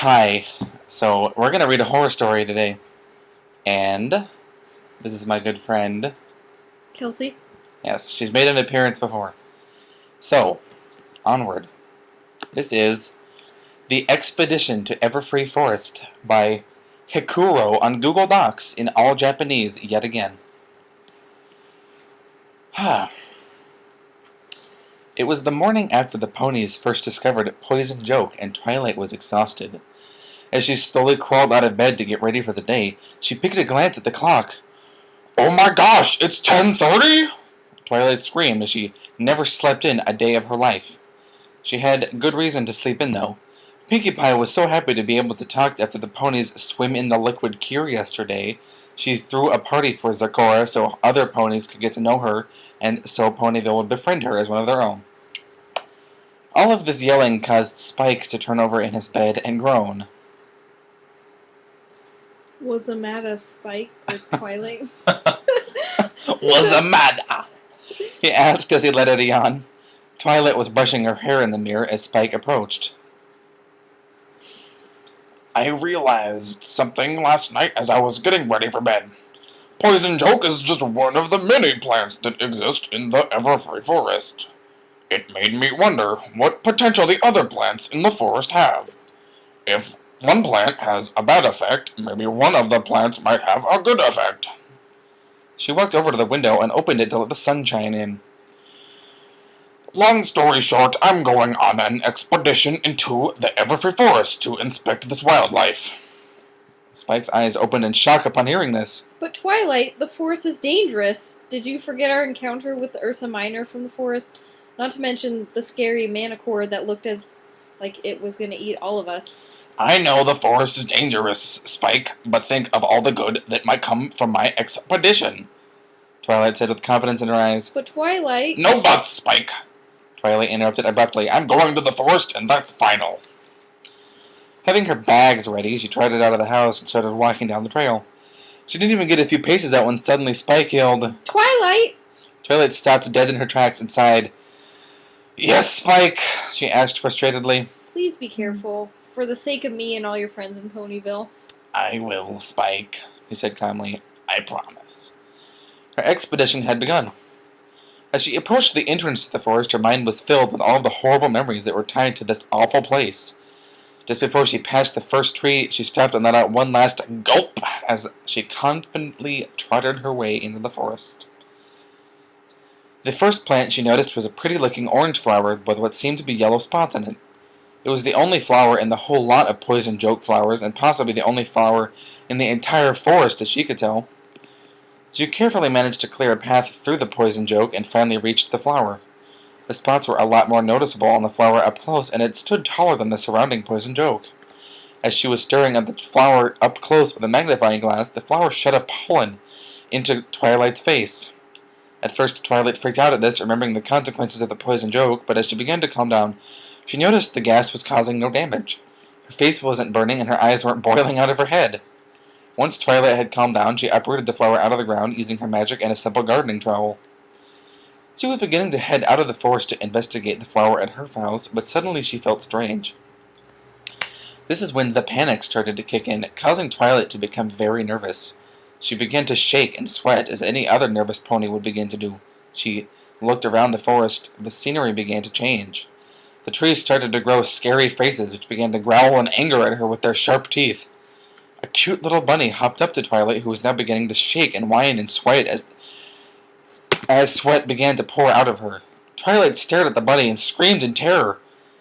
Hi. So, we're going to read a horror story today. And this is my good friend. Kelsey? Yes, she's made an appearance before. So, onward. This is The Expedition to Everfree Forest by Hikuro on Google Docs in all Japanese yet again. It was the morning after the ponies first discovered Poison Joke and Twilight was exhausted. As she slowly crawled out of bed to get ready for the day, she picked a glance at the clock. "Oh my gosh, it's 10:30?" Twilight screamed as she never slept in a day of her life. She had good reason to sleep in, though. Pinkie Pie was so happy to be able to talk after the ponies swim in the liquid cure yesterday. She threw a party for Zakora so other ponies could get to know her, and so Ponyville would befriend her as one of their own. All of this yelling caused Spike to turn over in his bed and groan. Was the matter Spike or Twilight? "What's the matter?" he asked as he let out a yawn. Twilight was brushing her hair in the mirror as Spike approached. "I realized something last night as I was getting ready for bed. Poison Joke is just one of the many plants that exist in the Everfree Forest. It made me wonder what potential the other plants in the forest have. If one plant has a bad effect, maybe one of the plants might have a good effect." She walked over to the window and opened it to let the sun shine in. "Long story short, I'm going on an expedition into the Everfree Forest to inspect this wildlife." Spike's eyes opened in shock upon hearing this. But Twilight, the forest is dangerous. Did you forget our encounter with the Ursa Minor from the forest? Not to mention the scary manicore that looked as like it was going to eat all of us. "I know the forest is dangerous, Spike, but think of all the good that might come from my expedition," Twilight said with confidence in her eyes. But Twilight... "No buts, Spike," Twilight interrupted abruptly. "I'm going to the forest, and that's final." Having her bags ready, she trotted out of the house and started walking down the trail. She didn't even get a few paces out when suddenly Spike yelled, Twilight! Twilight stopped dead in her tracks and sighed. "Yes, Spike?" she asked frustratedly. Please be careful, for the sake of me and all your friends in Ponyville. "I will, Spike," he said calmly. "I promise." Her expedition had begun. As she approached the entrance to the forest, her mind was filled with all of the horrible memories that were tied to this awful place. Just before she passed the first tree, she stopped and let out one last gulp as she confidently trotted her way into the forest. The first plant she noticed was a pretty-looking orange flower with what seemed to be yellow spots on it. It was the only flower in the whole lot of Poison Joke flowers, and possibly the only flower in the entire forest as she could tell. She carefully managed to clear a path through the Poison Joke and finally reached the flower. The spots were a lot more noticeable on the flower up close, and it stood taller than the surrounding Poison Joke. As she was staring at the flower up close with a magnifying glass, the flower shot a pollen into Twilight's face. At first, Twilight freaked out at this, remembering the consequences of the Poison Joke, but as she began to calm down, she noticed the gas was causing no damage. Her face wasn't burning, and her eyes weren't boiling out of her head. Once Twilight had calmed down, she uprooted the flower out of the ground using her magic and a simple gardening trowel. She was beginning to head out of the forest to investigate the flower at her house, but suddenly she felt strange. This is when the panic started to kick in, causing Twilight to become very nervous. She began to shake and sweat as any other nervous pony would begin to do. She looked around the forest. The scenery began to change. The trees started to grow scary faces, which began to growl in anger at her with their sharp teeth. A cute little bunny hopped up to Twilight, who was now beginning to shake and whine and sweat as sweat began to pour out of her. Twilight stared at the bunny and screamed in terror.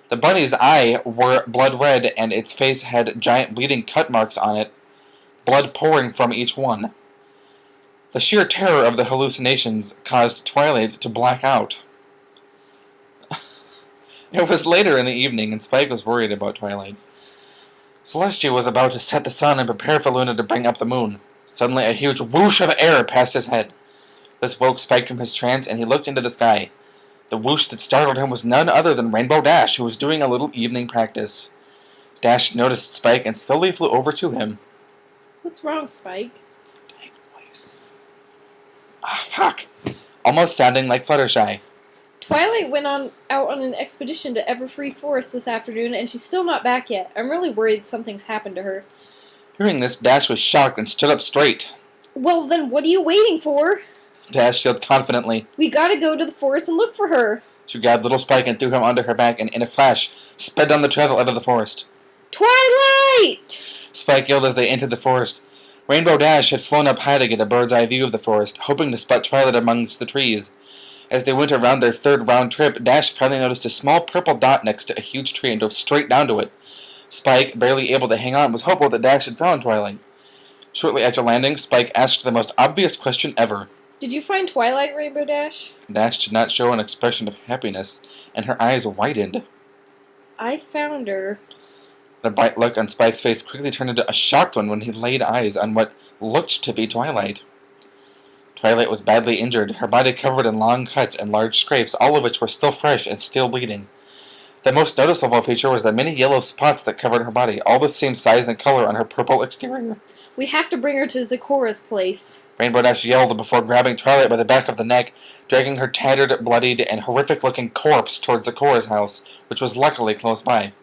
The bunny's eye were blood red, and its face had giant bleeding cut marks on it, blood pouring from each one. The sheer terror of the hallucinations caused Twilight to black out. It was later in the evening, and Spike was worried about Twilight. Celestia was about to set the sun and prepare for Luna to bring up the moon. Suddenly, a huge whoosh of air passed his head. This woke Spike from his trance, and he looked into the sky. The whoosh that startled him was none other than Rainbow Dash, who was doing a little evening practice. Dash noticed Spike and slowly flew over to him. What's wrong, Spike? Ah, fuck! Almost sounding like Fluttershy. Twilight went out on an expedition to Everfree Forest this afternoon, and she's still not back yet. I'm really worried something's happened to her. Hearing this, Dash was shocked and stood up straight. Well, then what are you waiting for? Dash yelled confidently. We gotta go to the forest and look for her. She grabbed little Spike and threw him onto her back and, in a flash, sped down the trail out of the forest. Twilight! Spike yelled as they entered the forest. Rainbow Dash had flown up high to get a bird's-eye view of the forest, hoping to spot Twilight amongst the trees. As they went around their third round trip, Dash finally noticed a small purple dot next to a huge tree and drove straight down to it. Spike, barely able to hang on, was hopeful that Dash had found Twilight. Shortly after landing, Spike asked the most obvious question ever. Did you find Twilight, Rainbow Dash? Dash did not show an expression of happiness, and her eyes widened. I found her. The bright look on Spike's face quickly turned into a shocked one when he laid eyes on what looked to be Twilight. Twilight was badly injured, her body covered in long cuts and large scrapes, all of which were still fresh and still bleeding. The most noticeable feature was the many yellow spots that covered her body, all the same size and color on her purple exterior. We have to bring her to Zecora's place. Rainbow Dash yelled before grabbing Twilight by the back of the neck, dragging her tattered, bloodied, and horrific-looking corpse towards Zecora's house, which was luckily close by.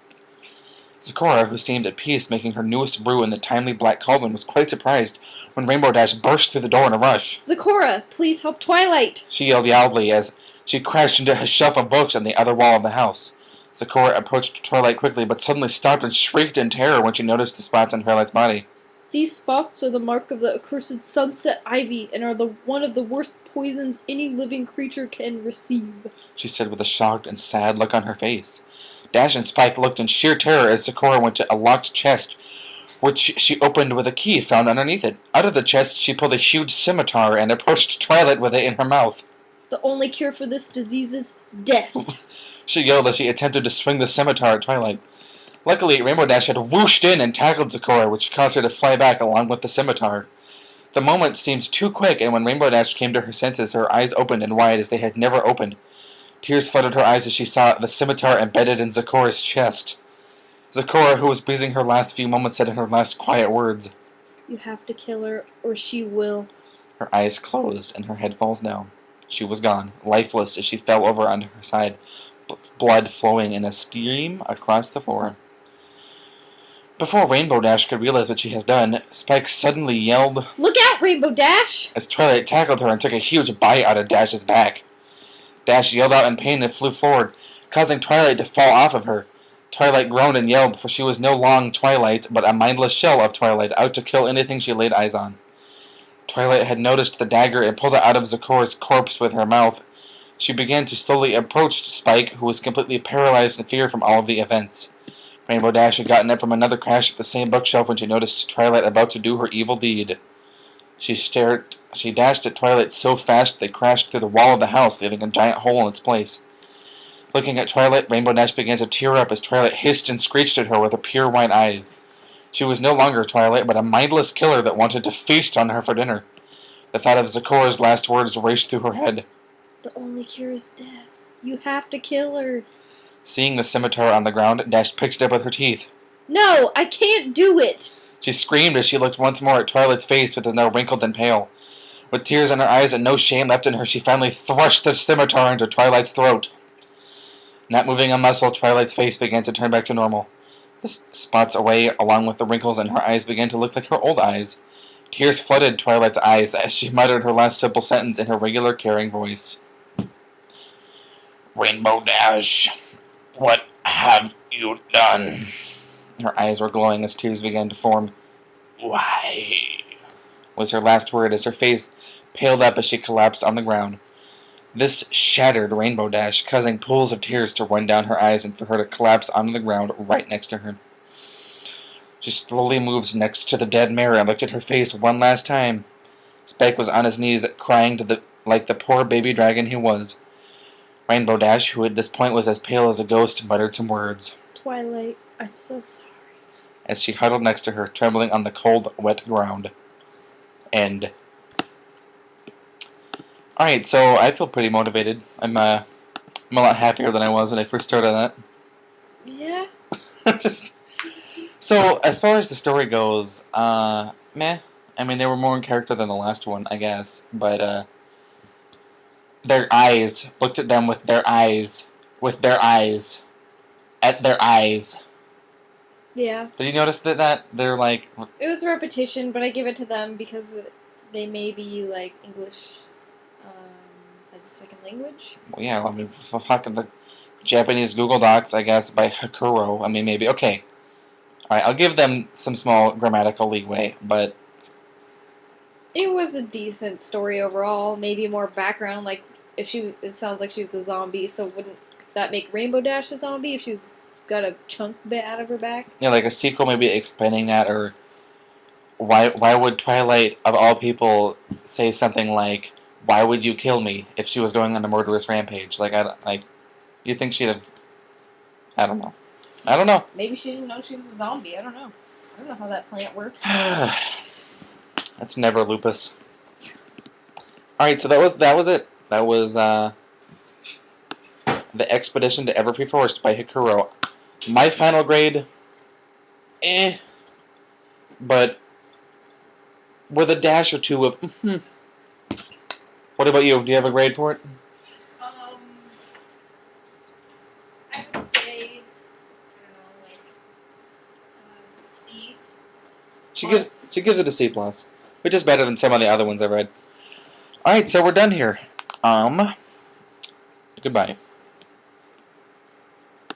Zecora, who seemed at peace making her newest brew in the timely black cauldron, was quite surprised when Rainbow Dash burst through the door in a rush. Zecora, please help Twilight! She yelled loudly as she crashed into a shelf of books on the other wall of the house. Zecora approached Twilight quickly, but suddenly stopped and shrieked in terror when she noticed the spots on Twilight's body. These spots are the mark of the accursed sunset ivy and are one of the worst poisons any living creature can receive, she said with a shocked and sad look on her face. Dash and Spike looked in sheer terror as Zecora went to a locked chest, which she opened with a key found underneath it. Out of the chest, she pulled a huge scimitar and approached Twilight with it in her mouth. The only cure for this disease is death, she yelled as she attempted to swing the scimitar at Twilight. Luckily, Rainbow Dash had whooshed in and tackled Zecora, which caused her to fly back along with the scimitar. The moment seemed too quick, and when Rainbow Dash came to her senses, her eyes opened and wide as they had never opened. Tears flooded her eyes as she saw the scimitar embedded in Zecora's chest. Zecora, who was breathing her last few moments, said in her last quiet words, "You have to kill her, or she will." Her eyes closed and her head falls down. She was gone, lifeless as she fell over onto her side, blood flowing in a stream across the floor. Before Rainbow Dash could realize what she has done, Spike suddenly yelled, "Look out, Rainbow Dash!" as Twilight tackled her and took a huge bite out of Dash's back. Dash yelled out in pain and flew forward, causing Twilight to fall off of her. Twilight groaned and yelled, for she was no long Twilight, but a mindless shell of Twilight, out to kill anything she laid eyes on. Twilight had noticed the dagger and pulled it out of Zecora's corpse with her mouth. She began to slowly approach Spike, who was completely paralyzed in fear from all of the events. Rainbow Dash had gotten up from another crash at the same bookshelf when she noticed Twilight about to do her evil deed. She dashed at Twilight so fast they crashed through the wall of the house, leaving a giant hole in its place. Looking at Twilight, Rainbow Dash began to tear up as Twilight hissed and screeched at her with her pure white eyes. She was no longer Twilight, but a mindless killer that wanted to feast on her for dinner. The thought of Zecora's last words raced through her head. "The only cure is death. You have to kill her." Seeing the scimitar on the ground, Dash picked it up with her teeth. "No, I can't do it!" She screamed as she looked once more at Twilight's face, which was now wrinkled and pale. With tears in her eyes and no shame left in her, she finally thrust the scimitar into Twilight's throat. Not moving a muscle, Twilight's face began to turn back to normal. The spots away, along with the wrinkles in her eyes, began to look like her old eyes. Tears flooded Twilight's eyes as she muttered her last simple sentence in her regular, caring voice. "Rainbow Dash, what have you done?" Her eyes were glowing as tears began to form. "Why?" was her last word as her face paled up as she collapsed on the ground. This shattered Rainbow Dash, causing pools of tears to run down her eyes and for her to collapse onto the ground right next to her. She slowly moved next to the dead mirror and looked at her face one last time. Spike was on his knees, crying like the poor baby dragon he was. Rainbow Dash, who at this point was as pale as a ghost, muttered some words. "Twilight, I'm so sorry," as she huddled next to her, trembling on the cold, wet ground. End. Alright, so I feel pretty motivated. I'm a lot happier than I was when I first started on that. Yeah. So, as far as the story goes, meh. I mean, they were more in character than the last one, I guess. But, their eyes, looked at them with their eyes, at their eyes. Yeah. Did you notice that they're like, It was a repetition, but I give it to them because they may be like English as a second language. well, yeah, I mean, fucking the Japanese Google Docs, I guess, by Hakuro. I mean, maybe, okay. Alright, I'll give them some small grammatical leeway, but It was a decent story overall. Maybe more background, like if it sounds like she was a zombie, so wouldn't that make Rainbow Dash a zombie if she was got a chunk bit out of her back? yeah, like a sequel maybe explaining that, or why would Twilight, of all people, say something like, "Why would you kill me?" if she was going on a murderous rampage? You think she'd have? I don't know. I don't know. Maybe she didn't know she was a zombie. I don't know. I don't know how that plant works. That's never lupus. All right, so that was it. That was the Expedition to Everfree Forest by Hikuro. My final grade, but with a dash or two of. What about you? Do you have a grade for it? I would say, I don't know, like C. She gives it a C plus, which is better than some of the other ones I've read. All right, so we're done here. Goodbye.